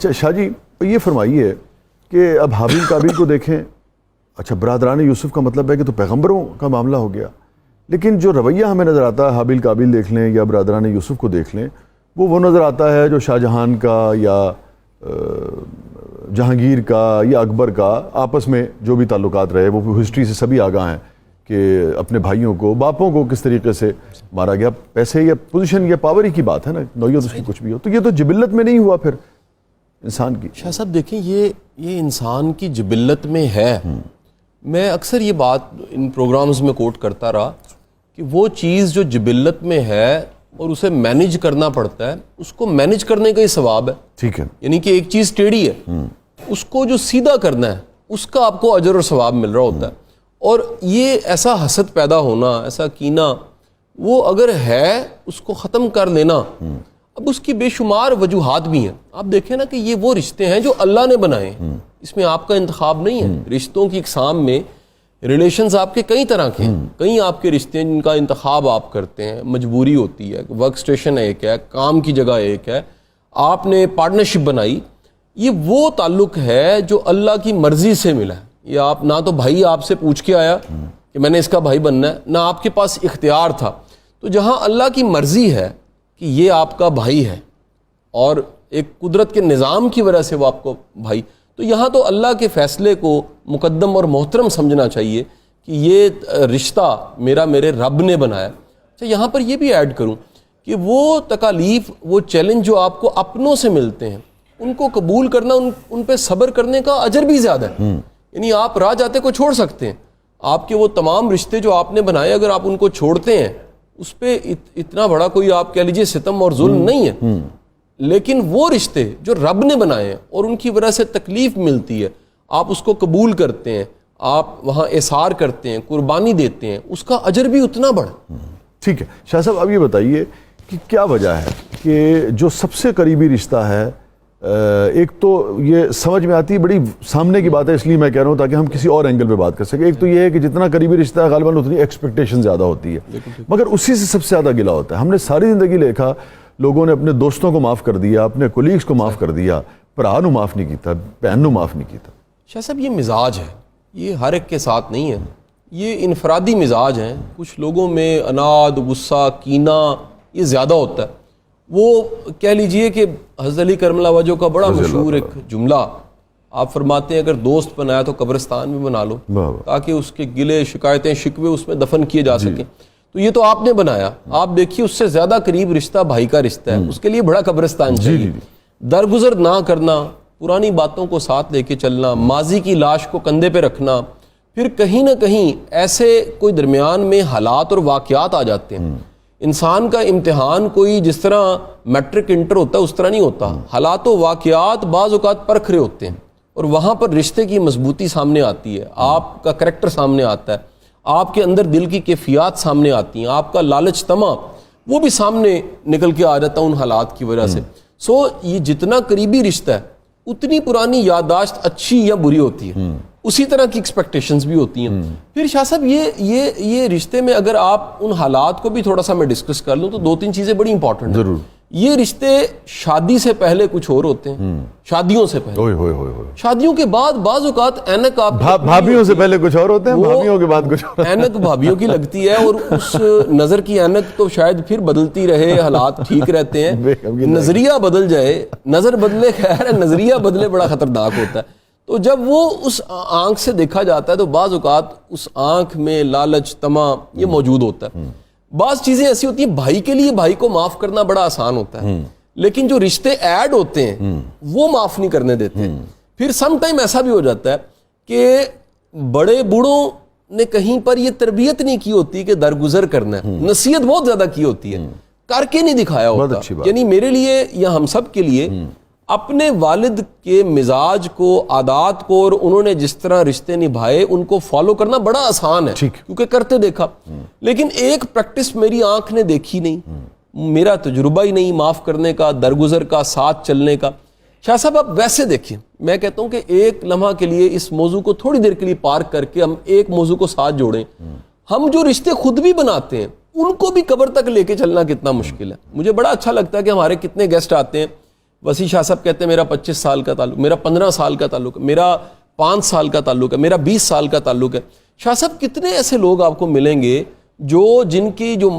اچھا شاہ جی یہ فرمائیے کہ اب حابیل قابیل کو دیکھیں، اچھا برادران یوسف کا مطلب ہے کہ تو پیغمبروں کا معاملہ ہو گیا، لیکن جو رویہ ہمیں نظر آتا ہے حابیل قابیل دیکھ لیں یا برادران یوسف کو دیکھ لیں، وہ نظر آتا ہے جو شاہ جہان کا یا جہانگیر کا یا اکبر کا آپس میں جو بھی تعلقات رہے، وہ ہسٹری سے سبھی آگاہ ہیں کہ اپنے بھائیوں کو باپوں کو کس طریقے سے مارا گیا، پیسے یا پوزیشن یا پاور ہی کی بات ہے نا، نوعیت اس کی کچھ بھی ہو، تو یہ تو جبلت میں نہیں ہوا پھر انسان کی؟ شاہ صاحب دیکھیں یہ انسان کی جبلت میں ہے. میں اکثر یہ بات ان پروگرامز میں کوٹ کرتا رہا کہ وہ چیز جو جبلت میں ہے اور اسے مینیج کرنا پڑتا ہے، اس کو مینیج کرنے کا ہی ثواب ہے. ٹھیک ہے، یعنی کہ ایک چیز ٹیڑھی ہے، اس کو جو سیدھا کرنا ہے اس کا آپ کو اجر اور ثواب مل رہا ہوتا ہے. اور یہ ایسا حسد پیدا ہونا، ایسا کینہ، وہ اگر ہے اس کو ختم کر لینا. اب اس کی بے شمار وجوہات بھی ہیں. آپ دیکھیں نا کہ یہ وہ رشتے ہیں جو اللہ نے بنائے ہیں، اس میں آپ کا انتخاب نہیں ہے. رشتوں کی اقسام میں ریلیشنز آپ کے کئی طرح کے ہیں. کئی آپ کے رشتے ہیں جن کا انتخاب آپ کرتے ہیں، مجبوری ہوتی ہے، ورک سٹیشن ایک ہے، کام کی جگہ ایک ہے، آپ نے پارٹنرشپ بنائی. یہ وہ تعلق ہے جو اللہ کی مرضی سے ملا ہے. یہ آپ نہ تو بھائی آپ سے پوچھ کے آیا کہ میں نے اس کا بھائی بننا ہے، نہ آپ کے پاس اختیار تھا. تو جہاں اللہ کی مرضی ہے کہ یہ آپ کا بھائی ہے اور ایک قدرت کے نظام کی وجہ سے وہ آپ کو بھائی، تو یہاں تو اللہ کے فیصلے کو مقدم اور محترم سمجھنا چاہیے کہ یہ رشتہ میرے رب نے بنایا. اچھا یہاں پر یہ بھی ایڈ کروں کہ وہ تکالیف، وہ چیلنج جو آپ کو اپنوں سے ملتے ہیں، ان کو قبول کرنا، ان پہ صبر کرنے کا اجر بھی زیادہ ہے. یعنی آپ راہ جاتے کو چھوڑ سکتے ہیں، آپ کے وہ تمام رشتے جو آپ نے بنائے اگر آپ ان کو چھوڑتے ہیں، اس پہ اتنا بڑا کوئی آپ کہہ لیجئے ستم اور ظلم نہیں ہے. لیکن وہ رشتے جو رب نے بنائے ہیں اور ان کی وجہ سے تکلیف ملتی ہے، آپ اس کو قبول کرتے ہیں، آپ وہاں اثار کرتے ہیں، قربانی دیتے ہیں، اس کا اجر بھی اتنا بڑا. ٹھیک ہے شاہ صاحب، اب یہ بتائیے کہ کیا وجہ ہے کہ جو سب سے قریبی رشتہ ہے، ایک تو یہ سمجھ میں آتی ہے، بڑی سامنے کی بات ہے اس لیے میں کہہ رہا ہوں تاکہ ہم کسی اور اینگل پہ بات کر سکیں. ایک تو یہ ہے کہ جتنا قریبی رشتہ ہے غالباً اتنی ایکسپیکٹیشن زیادہ ہوتی ہے، مگر اسی سے سب سے زیادہ گلا ہوتا ہے. ہم نے ساری زندگی دیکھا لوگوں نے اپنے دوستوں کو معاف کر دیا، اپنے کولیگز کو معاف کر دیا، بھرا نو معاف نہیں کیتا، بہن نو معاف نہیں کیتا. شاہ صاحب یہ مزاج ہے، یہ ہر ایک کے ساتھ نہیں ہے، یہ انفرادی مزاج ہیں. کچھ لوگوں میں اناد، غصہ، کینہ یہ زیادہ ہوتا ہے. وہ کہہ لیجئے کہ حضرت علی کرم اللہ وجہ کا بڑا مشہور ایک جملہ آپ فرماتے ہیں، اگر دوست بنایا تو قبرستان بھی بنا لو تاکہ اس کے گلے، شکایتیں، شکوے اس میں دفن کیے جا سکیں. تو یہ تو آپ نے بنایا، آپ دیکھیے اس سے زیادہ قریب رشتہ بھائی کا رشتہ ہے، اس کے لیے بڑا قبرستان چاہیے. درگزر نہ کرنا، پرانی باتوں کو ساتھ لے کے چلنا، ماضی کی لاش کو کندھے پہ رکھنا، پھر کہیں نہ کہیں ایسے کوئی درمیان میں حالات اور واقعات آ جاتے ہیں. انسان کا امتحان کوئی جس طرح میٹرک انٹر ہوتا ہے اس طرح نہیں ہوتا. حالات و واقعات بعض اوقات پرکھ رہے ہوتے ہیں اور وہاں پر رشتے کی مضبوطی سامنے آتی ہے، آپ کا کریکٹر سامنے آتا ہے، آپ کے اندر دل کی کیفیات سامنے آتی ہیں، آپ کا لالچ طمع وہ بھی سامنے نکل کے آ جاتا ہے ان حالات کی وجہ سے. سو یہ جتنا قریبی رشتہ ہے اتنی پرانی یادداشت اچھی یا بری ہوتی ہے، اسی طرح کی ایکسپیکٹیشنز بھی ہوتی ہیں. پھر شاہ صاحب یہ رشتے میں اگر آپ ان حالات کو بھی تھوڑا سا میں ڈسکس کر لوں تو دو تین چیزیں بڑی امپورٹنٹ ہیں. ضرور. یہ رشتے شادی سے پہلے کچھ اور ہوتے ہیں، شادیوں سے پہلے، شادیوں کے بعد بعض اوقات اینک آپ بھابھیوں سے پہلے کچھ اور ہوتے ہیں، بھابھیوں کے بعد کچھ اور. اینک بھابھیوں کی لگتی ہے اور اس نظر کی اینک تو شاید پھر بدلتی رہے، حالات ٹھیک رہتے ہیں، نظریہ بدل جائے، نظر بدلے خیر ہے، نظریہ بدلے بڑا خطرناک ہوتا ہے. تو جب وہ اس آنکھ سے دیکھا جاتا ہے تو بعض اوقات اس آنکھ میں لالچ، طمع یہ موجود ہوتا ہے. بعض چیزیں ایسی ہوتی ہیں بھائی کے لیے بھائی کو معاف کرنا بڑا آسان ہوتا ہے، لیکن جو رشتے ایڈ ہوتے ہیں وہ معاف نہیں کرنے دیتے. پھر سم ٹائم ایسا بھی ہو جاتا ہے کہ بڑے بوڑھوں نے کہیں پر یہ تربیت نہیں کی ہوتی کہ درگزر کرنا ہے، نصیحت بہت زیادہ کی ہوتی ہے، کر کے نہیں دکھایا ہوتا. یعنی میرے لیے یا ہم سب کے لیے اپنے والد کے مزاج کو، عادات کو اور انہوں نے جس طرح رشتے نبھائے ان کو فالو کرنا بڑا آسان ہے کیونکہ کرتے دیکھا. لیکن ایک پریکٹس میری آنکھ نے دیکھی نہیں، میرا تجربہ ہی نہیں معاف کرنے کا، درگزر کا، ساتھ چلنے کا. شاہ صاحب آپ ویسے دیکھیں، میں کہتا ہوں کہ ایک لمحہ کے لیے اس موضوع کو تھوڑی دیر کے لیے پارک کر کے ہم ایک موضوع کو ساتھ جوڑیں. ہم جو رشتے خود بھی بناتے ہیں ان کو بھی قبر تک لے کے چلنا کتنا مشکل ہے. مجھے بڑا اچھا لگتا ہے کہ ہمارے کتنے گیسٹ آتے ہیں، وسیع شاہ صاحب کہتے ہیں میرا 25 سال کا تعلق، میرا 15 سال کا تعلق ہے، میرا 5 سال کا تعلق ہے، میرا 20 سال کا تعلق ہے. شاہ صاحب کتنے ایسے لوگ آپ کو ملیں گے جن کی جو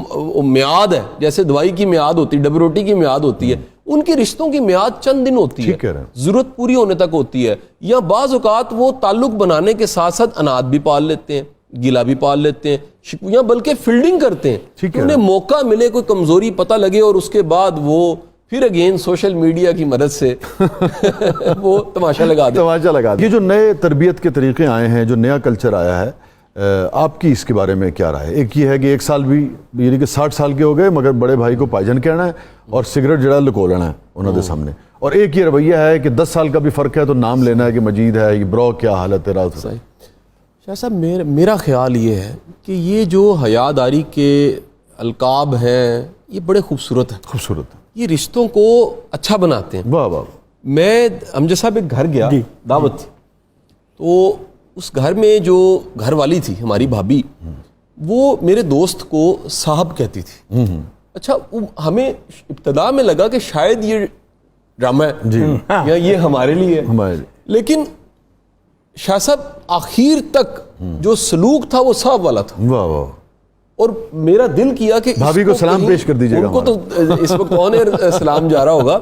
میعاد ہے، جیسے دوائی کی میعاد ہوتی ہے، ڈبل روٹی کی میعاد ہوتی ہے، ان کے رشتوں کی میعاد چند دن ہوتی ہے، ضرورت پوری ہونے تک ہوتی ہے. یا بعض اوقات وہ تعلق بنانے کے ساتھ ساتھ انات بھی پال لیتے ہیں، گلا بھی پال لیتے ہیں، یا بلکہ فیلڈنگ کرتے ہیں. انہیں موقع ملے، کوئی کمزوری پتہ لگے، اور اس کے بعد وہ پھر اگین سوشل میڈیا کی مدد سے وہ تماشا لگا دیں. یہ جو نئے تربیت کے طریقے آئے ہیں، جو نیا کلچر آیا ہے، آپ کی اس کے بارے میں کیا رائے ہے؟ ایک یہ ہے کہ 1 سال بھی یعنی کہ 60 سال کے ہو گئے مگر بڑے بھائی کو پائجن کہنا ہے اور سگریٹ جڑا لکو لینا ہے انہوں کے سامنے، اور ایک یہ رویہ ہے کہ 10 سال کا بھی فرق ہے تو نام لینا ہے کہ مجید ہے، یہ برو کیا حال ہے تیرا. شاہ صاحب میرا خیال یہ ہے کہ یہ جو حیاداری کے القاب ہیں یہ بڑے خوبصورت ہیں، یہ رشتوں کو اچھا بناتے ہیں. واہ واہ. میں امجد صاحب ایک گھر گیا، دعوت تھی، تو اس گھر میں جو گھر والی تھی ہماری بھابھی، وہ میرے دوست کو صاحب کہتی تھی. اچھا ہمیں ابتدا میں لگا کہ شاید یہ ڈرامہ ہے یا یہ ہمارے لیے ہے، لیکن شاہ صاحب آخر تک جو سلوک تھا وہ صاحب والا تھا. واہ واہ. اور میرا دل کیا کہ بھابھی کو سلام پیش کر دیجیے گا. ان کو تو اس وقت سلام جا رہا ہوگا.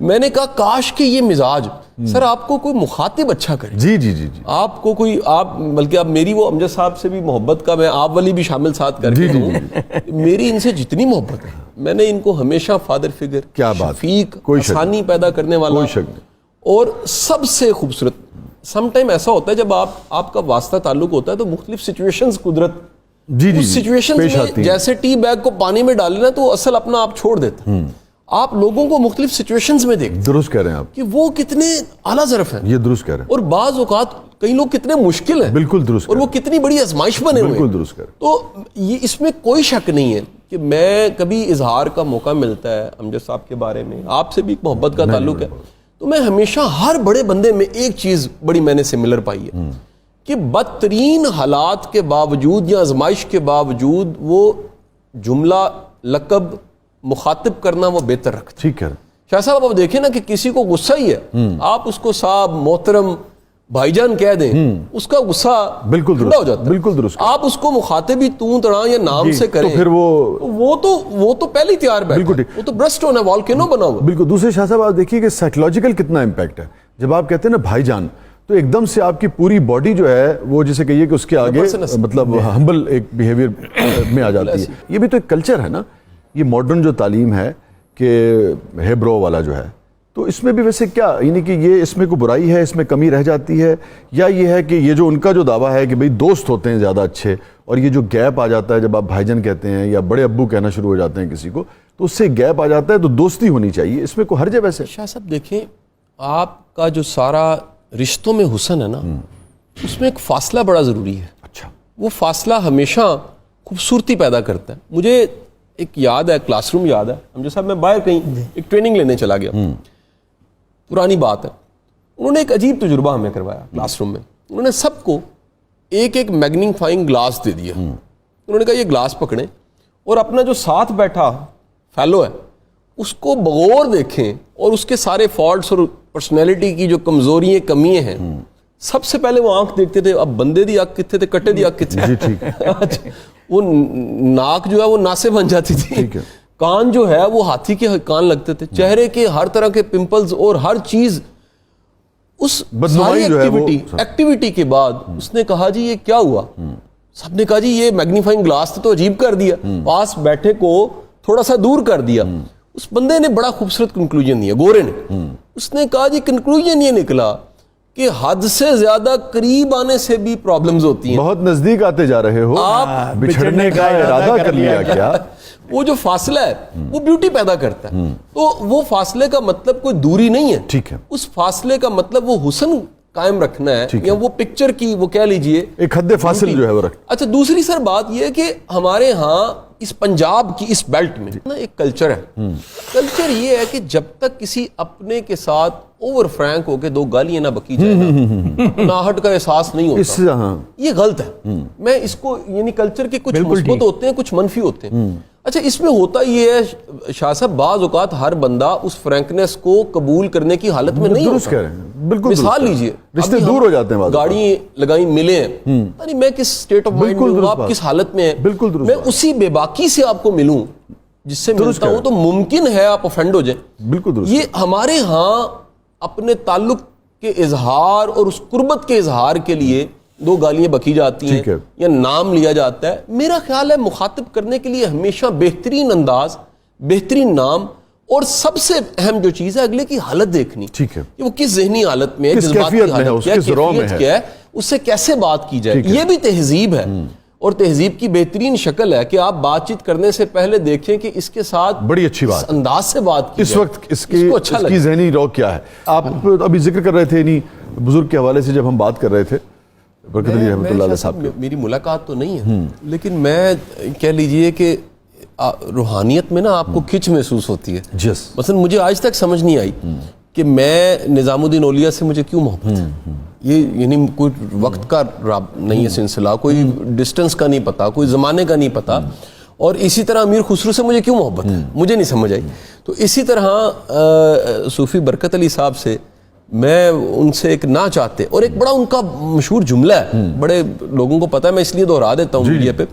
میں نے کہا کاش کہ یہ مزاج سر آپ کو کوئی مخاطب اچھا کرے. جی آپ کو کوئی بلکہ اب میری وہ امجد صاحب سے بھی محبت کا میں آپ والی بھی شامل ساتھ کر کے ہوں. میری ان سے جتنی محبت ہے، میں نے ان کو ہمیشہ فادر فگر، کیا بات، شفیق، آسانی پیدا کرنے والا، اور سب سے خوبصورت. سم ٹائم ایسا ہوتا ہے جب آپ کا واسطہ تعلق ہوتا ہے تو مختلف سچویشنز قدرت اس سچویشن میں جیسے ٹی بیگ کو پانی میں ڈالنا تو اصل اپنا آپ چھوڑ دیتا ہے. آپ لوگوں کو مختلف سچویشنز میں دیکھتے ہیں. درست کہہ رہے ہیں آپ کہ وہ کتنے اعلیٰ ظرف ہیں. یہ درست کہہ رہے ہیں. اور بعض اوقات کئی لوگ کتنے مشکل ہیں. بالکل درست. اور وہ کتنی بڑی آزمائش بنے ہوئے ہیں. بالکل درست کہہ رہے ہیں. تو یہ اس میں کوئی شک نہیں ہے کہ میں کبھی اظہار کا موقع ملتا ہے امجد صاحب کے بارے میں، آپ سے بھی ایک محبت کا تعلق ہے، تو میں ہمیشہ ہر بڑے بندے میں ایک چیز بڑی میں نے سملر پائی ہے کہ بدترین حالات کے باوجود یا آزمائش کے باوجود وہ جملہ لقب مخاطب کرنا وہ بہتر رکھتا. ٹھیک ہے شاہ صاحب آپ دیکھیں نا کہ کسی کو غصہ ہی ہے، آپ اس کو صاحب محترم بھائی جان کہہ دیں، اس کا غصہ بالکل ٹھنڈا ہو جاتا ہے. بالکل درست. آپ اس کو مخاطب ہی تو تڑا یا نام سے کریں تو پھر وہ تو پہلے ہی تیار بیٹھا ہے، وہ تو برسٹ ہونا، والکینو بنا ہوا. بالکل. دوسرے شاہ صاحب آپ دیکھیے کہ سائیکولوجیکل کتنا امپیکٹ ہے. جب آپ کہتے ہیں نا بھائی جان تو ایک دم سے آپ کی پوری باڈی جو ہے وہ جسے کہیے کہ اس کے آگے مطلب ہمبل ایک بیہیویئر میں آ جاتی ہے. یہ بھی تو ایک کلچر ہے نا. یہ ماڈرن جو تعلیم ہے کہ ہے برو والا جو ہے، تو اس میں بھی ویسے کیا یعنی کہ یہ اس میں کوئی برائی ہے، اس میں کمی رہ جاتی ہے، یا یہ ہے کہ یہ جو ان کا جو دعویٰ ہے کہ بھئی دوست ہوتے ہیں زیادہ اچھے، اور یہ جو گیپ آ جاتا ہے جب آپ بھائی جان کہتے ہیں یا بڑے ابو کہنا شروع ہو جاتے ہیں کسی کو، تو اس سے گیپ آ جاتا ہے، تو دوستی ہونی چاہیے. اس میں کوئی حرج ہے ویسے؟ شاہ صاحب دیکھیں، آپ کا جو سارا رشتوں میں حسن ہے نا، اس میں ایک فاصلہ بڑا ضروری ہے. اچھا. وہ فاصلہ ہمیشہ خوبصورتی پیدا کرتا ہے. مجھے ایک یاد ہے، کلاس روم یاد ہے، امجد صاحب میں باہر کہیں ایک ٹریننگ لینے چلا گیا، پرانی بات ہے. انہوں نے ایک عجیب تجربہ ہمیں کروایا کلاس روم میں. انہوں نے سب کو ایک ایک میگنیفائنگ گلاس دے دیا. انہوں نے کہا یہ گلاس پکڑیں اور اپنا جو ساتھ بیٹھا فیلو ہے اس کو بغور دیکھیں اور اس کے سارے فالٹس اور پرسنالٹی کی جو کمزوریاں کمیاں ہیں، سب سے پہلے وہ آنکھ دیکھتے تھے. اب بندے دی آنکھ کتنے تھے، کٹے دی آنکھ کتنے. جی ٹھیک ہے. وہ ناک جو ہے وہ ناسے بن جاتی تھی، کان جو ہے وہ ہاتھی کے کان لگتے تھے، چہرے کے ہر طرح کے پمپلز اور ہر چیز. اس ساری ایکٹیویٹی کے بعد اس نے کہا جی یہ کیا ہوا؟ سب نے کہا جی یہ میگنیفائنگ گلاس تو عجیب کر دیا، پاس بیٹھے کو تھوڑا سا دور کر دیا. اس بندے نے بڑا خوبصورت کنکلوژن دیا، گورے نے. اس نے کہا جی کنکلوژن یہ نکلا کہ حد سے زیادہ قریب آنے سے بھی پرابلمز ہوتی ہیں. بہت نزدیک آتے جا رہے ہو، آپ بچھڑنے کا ارادہ کر لیا کیا؟ وہ جو فاصلہ ہے وہ بیوٹی پیدا کرتا ہے. تو وہ فاصلے کا مطلب کوئی دوری نہیں ہے. ٹھیک ہے. اس فاصلے کا مطلب وہ حسن قائم رکھنا ہے، یا وہ پکچر کی وہ کہہ لیجئے ایک حد فاصل جو ہے وہ رکھ. اچھا دوسری سر بات یہ ہے کہ ہمارے ہاں اس پنجاب کی اس بیلٹ میں نا ایک کلچر ہے. کلچر یہ ہے کہ جب تک کسی اپنے کے ساتھ اوور فرینک ہو کے دو گالیاں نہ بکی جائے ناہٹ کا احساس نہیں ہوتا. یہ غلط ہے. میں اس کو یعنی کلچر کے کچھ مثبت ہوتے ہیں، کچھ منفی ہوتے ہیں. اچھا اس میں ہوتا یہ ہے شاہ صاحب، بعض اوقات ہر بندہ اس فرینکنیس کو قبول کرنے کی حالت میں نہیں درست ہوتا. کہہ رہے ہیں، بالکل مثال لیجئے، رشتے ابھی ہم دور ہو جاتے ہیں بعض اوقات. گاڑی لگائی ملے ہیں، یعنی میں کس سٹیٹ آف مائنڈ میں ہوں، آپ کس حالت میں ہیں، بالکل درست میں بات. اسی بے باکی سے آپ کو ملوں جس سے ملتا ہوں، تو ممکن ہے آپ افینڈ ہو جائیں. بالکل درست. یہ ہمارے ہاں اپنے تعلق کے اظہار اور اس قربت کے اظہار کے لیے دو گالیاں بکی جاتی ہیں یا نام لیا جاتا ہے. میرا خیال ہے مخاطب کرنے کے لیے ہمیشہ بہترین انداز، بہترین نام، اور سب سے اہم جو چیز ہے اگلے کی حالت دیکھنی. ٹھیک ہے، کہ وہ کس ذہنی حالت میں ہے، کس جذباتی کیفیت میں ہے، حالت اس کیا ہے، کس رو میں کیفیت ہے، کیا ہے، اس سے کیسے بات کی جائے. یہ بھی تہذیب ہے، اور تہذیب کی بہترین شکل ہے کہ آپ بات چیت کرنے سے پہلے دیکھیں کہ اس کے ساتھ بڑی اچھی بات، اس انداز سے بات کی اس جائے، وقت اس کی ذہنی رو کیا ہے. آپ ابھی ذکر کر رہے تھے انہی بزرگ کے حوالے سے جب ہم بات کر رہے تھے، برکت علی رحمۃ اللہ علیہ صاحب. میری ملاقات تو نہیں ہے، لیکن میں کہہ لیجئے کہ روحانیت میں نا آپ کو کھچ محسوس ہوتی ہے. جس مثلا مجھے آج تک سمجھ نہیں آئی کہ میں نظام الدین اولیاء سے مجھے کیوں محبت ہے. یہ یعنی کوئی وقت کا نہیں ہے سلسلہ، کوئی ڈسٹنس کا نہیں پتا، کوئی زمانے کا نہیں پتا. اور اسی طرح امیر خسرو سے مجھے کیوں محبت ہے، مجھے نہیں سمجھ آئی. تو اسی طرح صوفی برکت علی صاحب سے میں ان سے ایک نہ چاہتے، اور ایک بڑا ان کا مشہور جملہ ہے، بڑے لوگوں کو پتا ہے، میں اس لیے دہرا دیتا ہوں میڈیا پہ.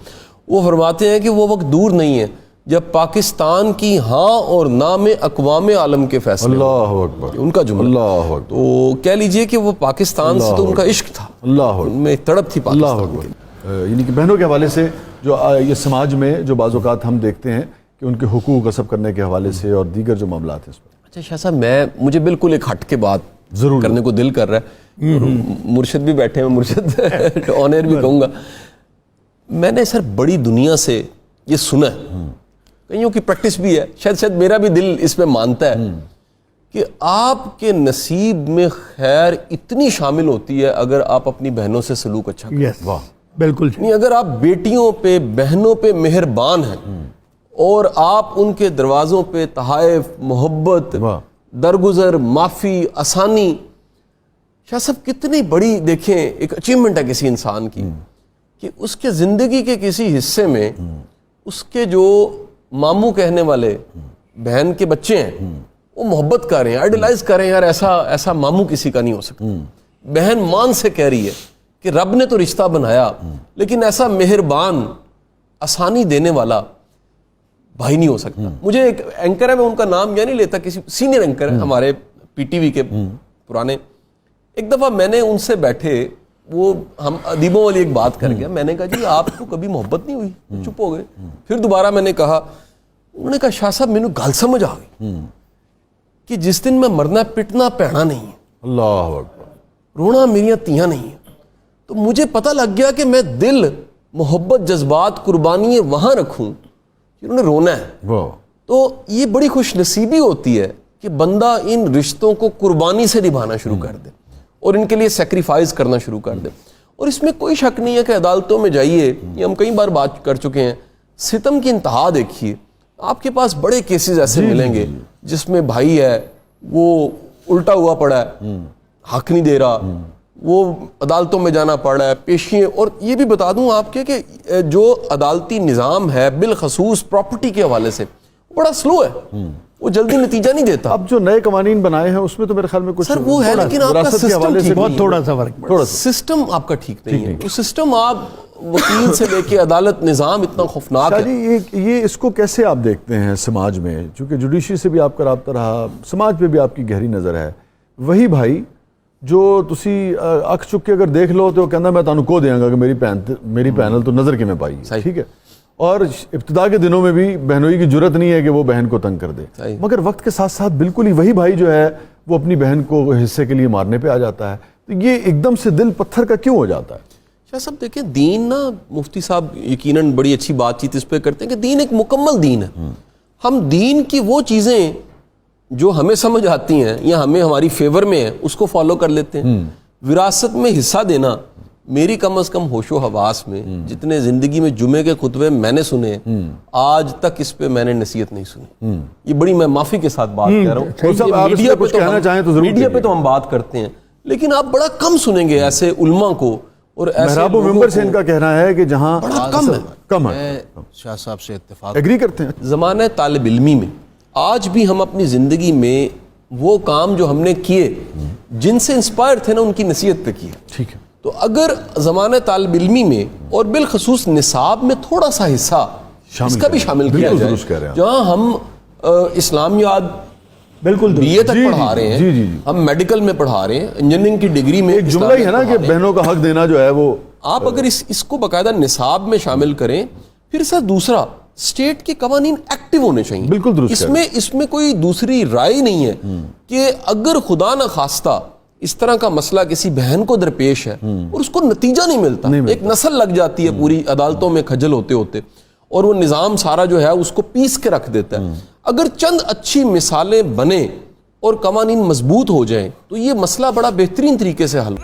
وہ فرماتے ہیں کہ وہ وقت دور نہیں ہے جب پاکستان کی ہاں اور نہ میں اقوام عالم کے فیصلے. اللہ اکبر، ان کا جملہ. اللہ اکبر. تو کہہ لیجئے کہ وہ پاکستان سے تو ان کا عشق تھا، اللہ ان میں ایک تڑپ تھی اللہ پاکستان اکبر. کی. یعنی کہ بہنوں کے حوالے سے جو یہ سماج میں جو بعض اوقات ہم دیکھتے ہیں کہ ان کے حقوق غصب کرنے کے حوالے سے اور دیگر جو معاملات ہیں اس پر. اچھا شاہ صاحب، مجھے بالکل ایک ہٹ کے بات ضرور کرنے کو دل کر رہا ہے. مرشد بھی بیٹھے ہیں، مرشد آن ایئر بھی کہوں گا. میں نے سر بڑی دنیا سے یہ سنا ہے، کئیوں کی پریکٹس بھی ہے، شاید میرا بھی دل اس میں مانتا ہے کہ آپ کے نصیب میں خیر اتنی شامل ہوتی ہے اگر آپ اپنی بہنوں سے سلوک اچھا کریں. یس، بالکل. یعنی اگر آپ بیٹیوں پہ، بہنوں پہ مہربان ہیں اور آپ ان کے دروازوں پہ تحائف، محبت، درگزر، معافی، آسانی. شاہ صاحب کتنی بڑی دیکھیں ایک اچیومنٹ ہے کسی انسان کی کہ اس کے زندگی کے کسی حصے میں اس کے جو ماموں کہنے والے بہن کے بچے ہیں وہ محبت کر رہے ہیں، آئیڈیلائز کر رہے ہیں، یار ایسا ماموں کسی کا نہیں ہو سکتا. بہن مان سے کہہ رہی ہے کہ رب نے تو رشتہ بنایا لیکن ایسا مہربان، آسانی دینے والا بھائی نہیں ہو سکتا. مجھے ایک اینکر ہے، میں ان کا نام یا نہیں لیتا، کسی سینئر اینکر ہے ہمارے پی ٹی وی کے پرانے. ایک دفعہ میں نے ان سے بیٹھے، وہ ہم ادیبوں والی ایک بات کر گیا. میں نے کہا جی آپ کو کبھی محبت نہیں ہوئی؟ چپ ہو گئے. پھر دوبارہ میں نے کہا، انہوں نے کہا شاہ صاحب مینوں گل سمجھ آ گئی کہ جس دن میں مرنا پٹنا پینا نہیں ہے، اللہ اکبر، رونا میریاں تیاں نہیں ہیں. تو مجھے پتہ لگ گیا کہ میں دل، محبت، جذبات، قربانیاں وہاں رکھوں جنہوں نے رونا ہے. تو یہ بڑی خوش نصیبی ہوتی ہے کہ بندہ ان رشتوں کو قربانی سے نبھانا شروع کر دے اور ان کے لیے سیکریفائز کرنا شروع کر دے. اور اس میں کوئی شک نہیں ہے کہ عدالتوں میں جائیے، یہ ہم کئی بار بات کر چکے ہیں، ستم کی انتہا دیکھیے. آپ کے پاس بڑے کیسز ایسے ملیں گے جس میں بھائی ہے وہ الٹا ہوا پڑا ہے، حق نہیں دے رہا، وہ عدالتوں میں جانا پڑ رہا ہے، پیشیاں. اور یہ بھی بتا دوں آپ کے کہ جو عدالتی نظام ہے بالخصوص پراپرٹی کے حوالے سے بڑا سلو ہے، وہ جلدی نتیجہ نہیں دیتا. اب جو نئے قوانین بنائے ہیں اس میں تو میرے خیال میں کچھ سر وہ ہے، لیکن آپ کا سسٹم ٹھیک بہت تھوڑا سا فرق، سسٹم آپ کا ٹھیک نہیں ہے. وہ سسٹم آپ وکیل سے لے کے عدالت نظام اتنا خوفناک ہے. یہ اس کو کیسے آپ دیکھتے ہیں سماج میں؟ چونکہ جوڈیشری سے بھی آپ کا رابطہ رہا، سماج پہ بھی آپ کی گہری نظر ہے. وہی بھائی جو تسی اکھ چک کے اگر دیکھ لو تو کہنا میں تانوں کو دیاں گا کہ میری پینل تو نظر کیویں پائی ہے، ٹھیک ہے. اور ابتدا کے دنوں میں بھی بہنوئی کی جرت نہیں ہے کہ وہ بہن کو تنگ کر دے. مگر وقت کے ساتھ ساتھ بالکل ہی وہی بھائی جو ہے وہ اپنی بہن کو حصے کے لیے مارنے پہ آ جاتا ہے. تو یہ ایک دم سے دل پتھر کا کیوں ہو جاتا ہے؟ شاہ صاحب دیکھیں، دین نا، مفتی صاحب یقیناً بڑی اچھی بات چیت اس پہ کرتے ہیں کہ دین ایک مکمل دین ہے. ہم دین کی وہ چیزیں جو ہمیں سمجھ آتی ہیں یا ہمیں ہماری فیور میں ہیں اس کو فالو کر لیتے ہیں. وراثت میں حصہ دینا، میری کم از کم ہوش و حواس میں جتنے زندگی میں جمعے کے خطبے میں نے سنے آج تک اس پہ میں نے نصیحت نہیں سنی. یہ بڑی میں معافی کے ساتھ بات کہہ رہا ہوں. میڈیا پہ تو ہم بات کرتے ہیں لیکن آپ بڑا کم سنیں گے ایسے علماء کو اور ایسے محراب و لوگوں ممبر سے کو ان کا کہنا ہے کہ جہاں بڑا کم ہے. کم ہے. میں شاہ صاحب سے اتفاق ایگری کرتے ہیں. زمانہ طالب علمی میں آج بھی ہم اپنی زندگی میں وہ کام جو ہم نے کیے جن سے انسپائر تھے نا ان کی نصیحت پہ کیے. ٹھیک ہے. تو اگر زمانہ طالب علمی میں اور بالخصوص نصاب میں تھوڑا سا حصہ اس کا بھی شامل کیا بالکل جائے درست کہہ رہے ہیں آپ. جہاں ہم اسلامیات بالکل بی اے تک جی، پڑھا رہے ہیں, جی، جی، جی. ہم میڈیکل میں پڑھا رہے ہیں, انجینئرنگ کی ڈگری میں ایک جملہ ہی ہے نا کہ بہنوں کا حق دینا جو ہے وہ آپ اگر اس کو باقاعدہ نصاب میں شامل کریں. پھر سر دوسرا اسٹیٹ کے قوانین ایکٹیو ہونے چاہیے. بالکل درست اس میں کوئی دوسری رائے نہیں ہے کہ اگر خدا نہ خواستہ اس طرح کا مسئلہ کسی بہن کو درپیش ہے اور اس کو نتیجہ نہیں ملتا, ایک نسل لگ جاتی ہے پوری عدالتوں میں کھجل ہوتے ہوتے, اور وہ نظام سارا جو ہے اس کو پیس کے رکھ دیتا ہے. اگر چند اچھی مثالیں بنیں اور قوانین مضبوط ہو جائیں تو یہ مسئلہ بڑا بہترین طریقے سے حل